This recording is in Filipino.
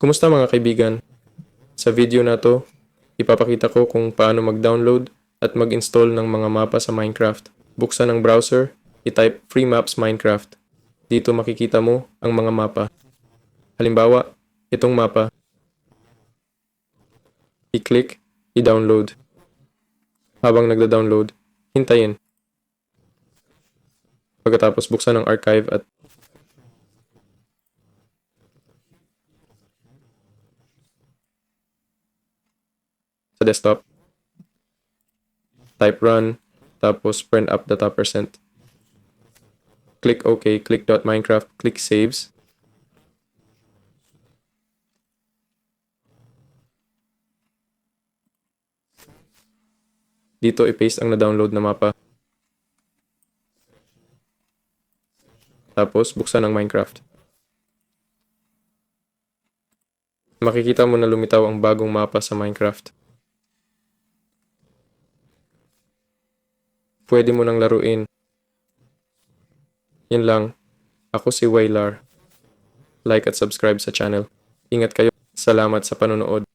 Kumusta mga kaibigan? Sa video na to, ipapakita ko kung paano mag-download at mag-install ng mga mapa sa Minecraft. Buksan ang browser, i-type Free Maps Minecraft. Dito makikita mo ang mga mapa. Halimbawa, itong mapa. I-click, i-download. Habang nagda-download, hintayin. Pagkatapos buksan ang archive at sa desktop, type run, tapos print up data %. Click OK, click .minecraft, click saves. Dito i-paste ang na-download na mapa. Tapos buksan ang Minecraft. Makikita mo na lumitaw ang bagong mapa sa Minecraft. Pwede mo nang laruin. Yan lang. Ako si Waylar. Like at subscribe sa channel. Ingat kayo. Salamat sa panonood.